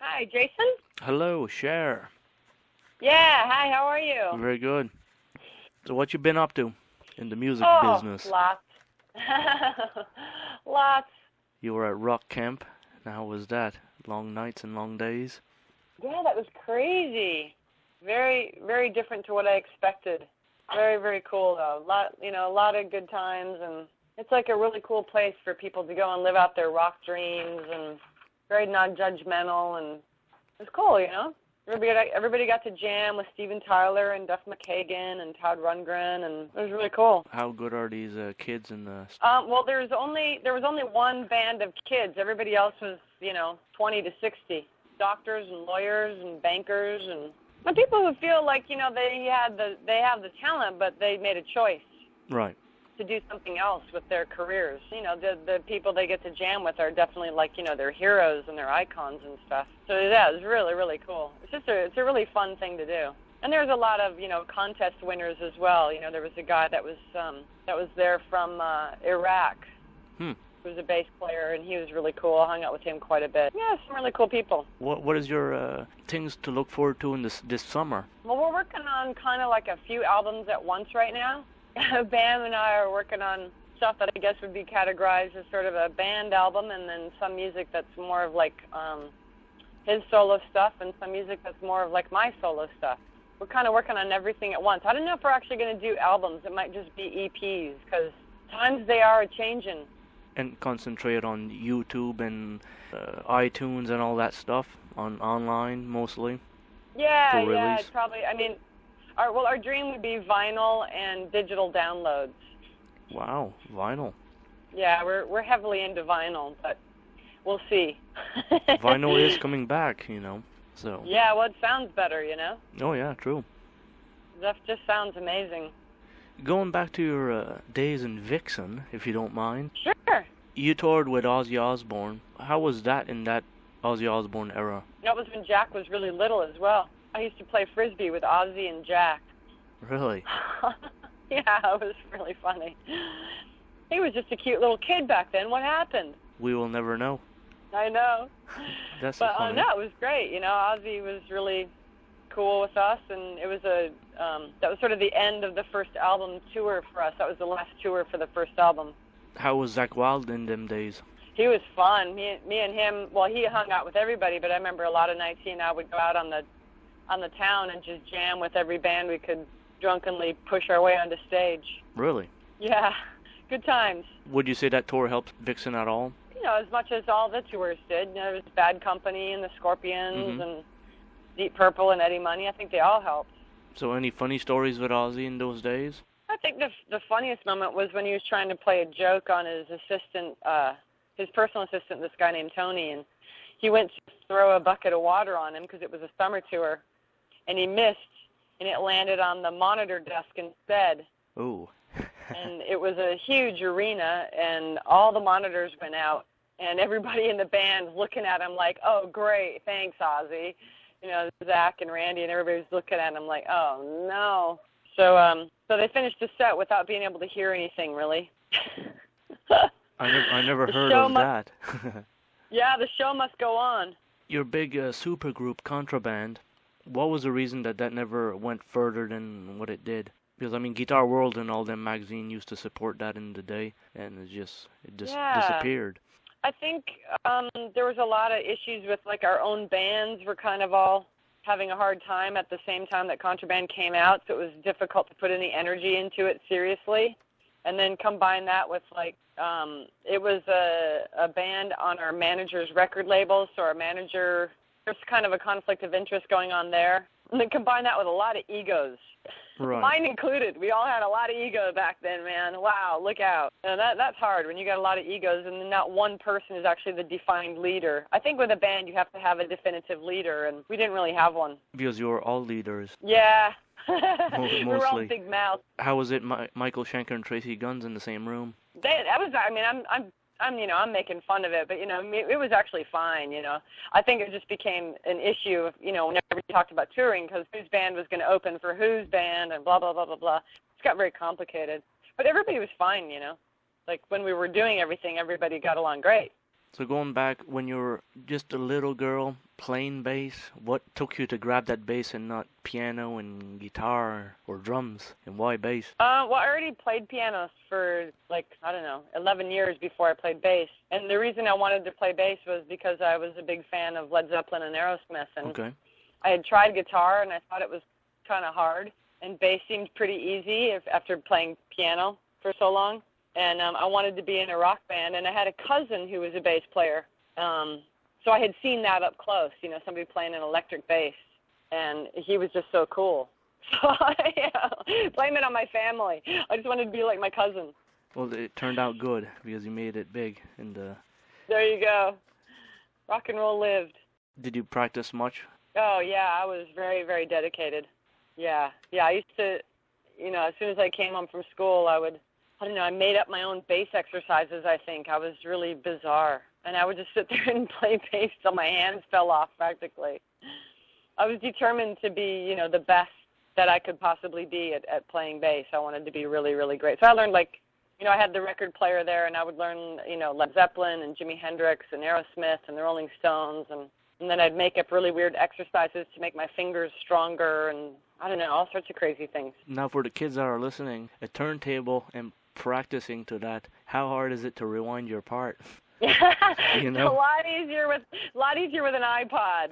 Hi, Jason? Hello, Cher. Yeah, hi, how are you? Very good. So what you been up to in the music Oh, business? lots. Lots. You were at rock camp. And how was that? Long nights and long days? Yeah, that was crazy. Very, very different to what I expected. Very, very cool though. A lot of good times, and it's like a really cool place for people to go and live out their rock dreams, and very non-judgmental, and it's cool. Everybody got to jam with Steven Tyler and Duff McKagan and Todd Rundgren, and it was really cool. How good are these kids in the... Well, there was only one band of kids. Everybody else was, 20 to 60, doctors and lawyers and bankers and people who feel like, they have the talent, but they made a choice Right. to do something else with their careers. The people they get to jam with are definitely like, their heroes and their icons and stuff. So yeah, it was really, really cool. It's a really fun thing to do. And there's a lot of, contest winners as well. There was a guy that was there from Iraq. He was a bass player, and he was really cool. I hung out with him quite a bit. Yeah, some really cool people. What is your things to look forward to in this summer? Well, we're working on kind of like a few albums at once right now. Bam and I are working on stuff that I guess would be categorized as sort of a band album, and then some music that's more of like his solo stuff, and some music that's more of like my solo stuff. We're kind of working on everything at once. I don't know if we're actually going to do albums. It might just be EPs, because times they are a-changing. And concentrate on YouTube and iTunes and all that stuff online mostly. Yeah, for yeah, release? probably. I mean, our dream would be vinyl and digital downloads. Wow, vinyl. Yeah, we're heavily into vinyl, but we'll see. Vinyl is coming back, so... Yeah, well, it sounds better, Oh yeah, true. Stuff just sounds amazing. Going back to your days in Vixen, if you don't mind. Sure. You toured with Ozzy Osbourne. How was that in that Ozzy Osbourne era? That was when Jack was really little as well. I used to play Frisbee with Ozzy and Jack. Really? Yeah, it was really funny. He was just a cute little kid back then. What happened? We will never know. I know. That's But funny. no, it was great. Ozzy was really cool with us, and it was that was sort of the end of the first album tour for us. That was the last tour for the first album. How was Zakk Wylde in them days? He was fun. Me and him. Well, he hung out with everybody, but I remember a lot of nights he and I would go out on the town and just jam with every band we could drunkenly push our way onto stage. Really? Yeah, good times. Would you say that tour helped Vixen at all? As much as all the tours did. There was Bad Company and the Scorpions and Deep Purple and Eddie Money. I think they all helped. So any funny stories with Ozzy in those days? I think the funniest moment was when he was trying to play a joke on his assistant, his personal assistant, this guy named Tony, and he went to throw a bucket of water on him because it was a summer tour, and he missed, and it landed on the monitor desk instead. Ooh. And it was a huge arena, and all the monitors went out, and everybody in the band was looking at him like, oh, great, thanks, Ozzy. Zach and Randy and everybody was looking at him like, oh, no. So they finished the set without being able to hear anything, really. I never heard of that. Yeah, the show must go on. Your big supergroup, Contraband, what was the reason that never went further than what it did? Because, Guitar World and all them magazine used to support that in the day, and it just disappeared. I think there was a lot of issues with, like, our own bands were kind of all having a hard time at the same time that Contraband came out, so it was difficult to put any energy into it seriously. And then combine that with, like, it was a band on our manager's record label, so our manager, there's kind of a conflict of interest going on there. And then combine that with a lot of egos. Right. Mine included. We all had a lot of ego back then, man. Wow, look out. And that's hard when you got a lot of egos and not one person is actually the defined leader. I think with a band you have to have a definitive leader, and we didn't really have one. Because you were all leaders. Yeah. Mostly. We were all big mouths. How was it, Michael Schenker and Tracy Guns in the same room? I'm making fun of it, but, it was actually fine, I think it just became an issue, whenever we talked about touring, because whose band was going to open for whose band and blah, blah, blah, blah, blah. It got very complicated. But everybody was fine, Like, when we were doing everything, everybody got along great. So going back, when you were just a little girl playing bass, what took you to grab that bass and not piano and guitar or drums? And why bass? Well, I already played piano for, 11 years before I played bass. And the reason I wanted to play bass was because I was a big fan of Led Zeppelin and Aerosmith. And Okay. I had tried guitar, and I thought it was kind of hard. And bass seemed pretty easy after playing piano for so long. And I wanted to be in a rock band, and I had a cousin who was a bass player. So I had seen that up close, somebody playing an electric bass, and he was just so cool. So blame it on my family. I just wanted to be like my cousin. Well, it turned out good because you made it big. And there you go. Rock and roll lived. Did you practice much? Oh, yeah, I was very, very dedicated. Yeah, I used to, as soon as I came home from school, I made up my own bass exercises, I think. I was really bizarre. And I would just sit there and play bass till my hands fell off, practically. I was determined to be, the best that I could possibly be at playing bass. I wanted to be really, really great. So I learned, I had the record player there, and I would learn, Led Zeppelin and Jimi Hendrix and Aerosmith and the Rolling Stones. And then I'd make up really weird exercises to make my fingers stronger and, all sorts of crazy things. Now, for the kids that are listening, a turntable and practicing to that, how hard is it to rewind your part? It's a lot easier with an iPod.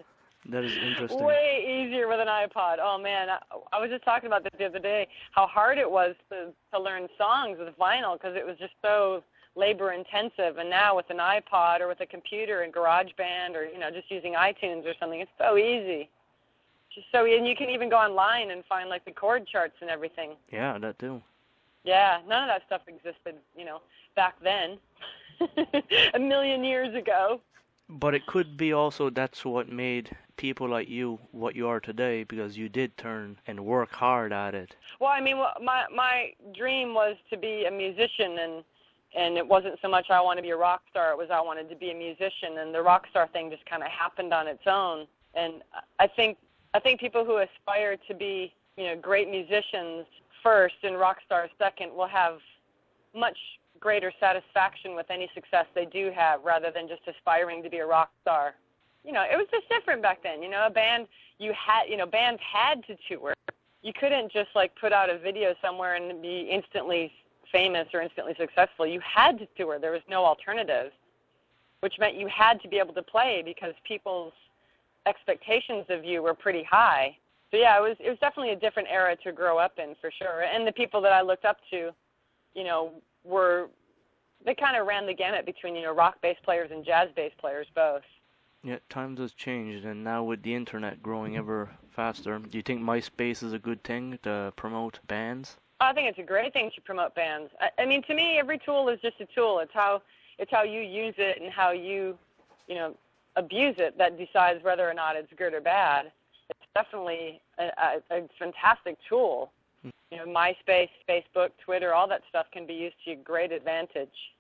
That is interesting. Way easier with an iPod. Oh man, I was just talking about this the other day. How hard it was to learn songs with vinyl because it was just so labor intensive. And now with an iPod or with a computer and GarageBand or just using iTunes or something, it's so easy. Just so, and you can even go online and find the chord charts and everything. Yeah, that too. Yeah, none of that stuff existed, back then, a million years ago. But it could be also that's what made people like you what you are today, because you did turn and work hard at it. Well, my dream was to be a musician, and it wasn't so much I want to be a rock star, it was I wanted to be a musician, and the rock star thing just kind of happened on its own. And I think people who aspire to be, great musicians first and rock stars second will have much greater satisfaction with any success they do have rather than just aspiring to be a rock star. It was just different back then. A band, bands had to tour. You couldn't just put out a video somewhere and be instantly famous or instantly successful. You had to tour. There was no alternative, which meant you had to be able to play because people's expectations of you were pretty high. So yeah, it was definitely a different era to grow up in for sure. And the people that I looked up to, they kind of ran the gamut between, rock bass players and jazz bass players both. Yeah, times has changed, and now with the internet growing ever faster, do you think MySpace is a good thing to promote bands? I think it's a great thing to promote bands. I mean, to me, every tool is just a tool. It's how you use it and how you, abuse it that decides whether or not it's good or bad. It's definitely a fantastic tool. MySpace, Facebook, Twitter, all that stuff can be used to great advantage.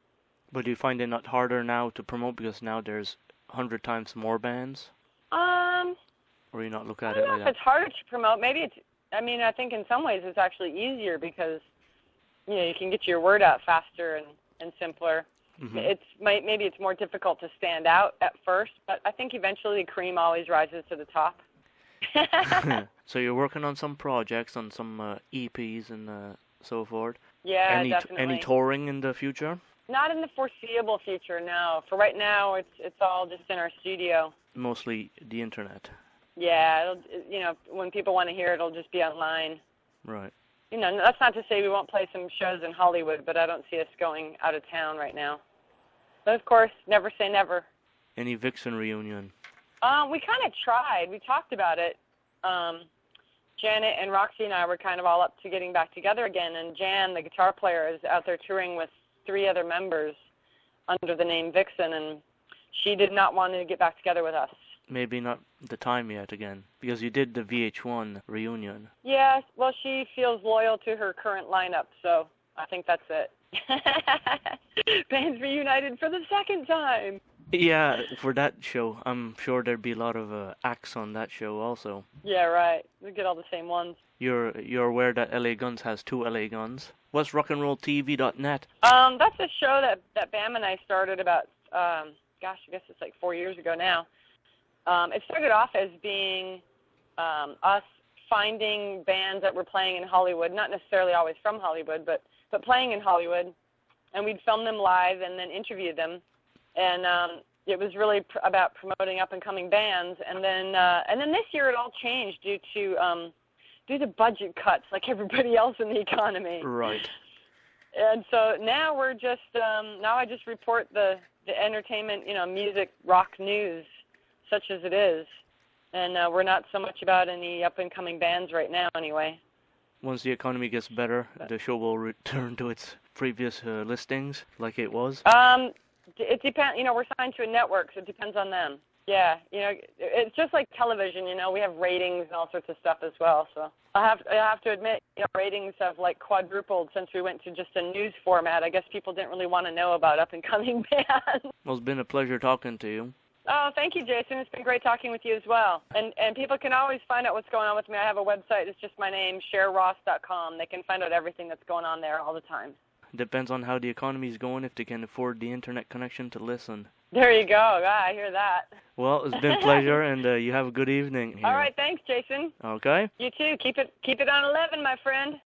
But do you find it not harder now to promote because now there's 100 times more bands? Or you not look at it like that? I don't know if it's harder to promote. Maybe I think in some ways it's actually easier because, you can get your word out faster and simpler. Mm-hmm. Maybe it's more difficult to stand out at first, but I think eventually the cream always rises to the top. So you're working on some projects, on some EPs and so forth? Yeah, definitely. Any touring in the future? Not in the foreseeable future, no. For right now, it's all just in our studio. Mostly the internet. Yeah, when people want to hear it, it'll just be online. Right. That's not to say we won't play some shows in Hollywood, but I don't see us going out of town right now. But of course, never say never. Any Vixen reunion? We kind of tried. We talked about it. Janet and Roxy and I were kind of all up to getting back together again, and Jan, the guitar player, is out there touring with 3 other members under the name Vixen, and she did not want to get back together with us. Maybe not the time yet again, because you did the VH1 reunion. Yeah, well, she feels loyal to her current lineup, so I think that's it. Bands reunited for the second time. Yeah, for that show, I'm sure there'd be a lot of acts on that show also. Yeah, right. We get all the same ones. You're aware that LA Guns has 2 LA Guns. What's rockandrolltv.net? That's a show that Bam and I started about gosh, I guess it's like 4 years ago now. It started off as being us finding bands that were playing in Hollywood, not necessarily always from Hollywood, but playing in Hollywood, and we'd film them live and then interview them, and it was really about promoting up-and-coming bands, and then this year it all changed due to budget cuts, like everybody else in the economy. Right. And so now we're just now I just report the entertainment, music, rock news, such as it is. And we're not so much about any up-and-coming bands right now, anyway. Once the economy gets better, the show will return to its previous listings, like it was? It depends. We're signed to a network, so it depends on them. Yeah, it's just like television. We have ratings and all sorts of stuff as well. So I have to admit, ratings have like quadrupled since we went to just a news format. I guess people didn't really want to know about up-and-coming bands. Well, it's been a pleasure talking to you. Oh, thank you, Jason. It's been great talking with you as well. And people can always find out what's going on with me. I have a website. It's just my name, SherRoss.com. They can find out everything that's going on there all the time. Depends on how the economy's going, if they can afford the internet connection to listen. There you go. I hear that. Well, it's been a pleasure, and you have a good evening here. All right, thanks, Jason. Okay. You too. Keep it on 11, my friend.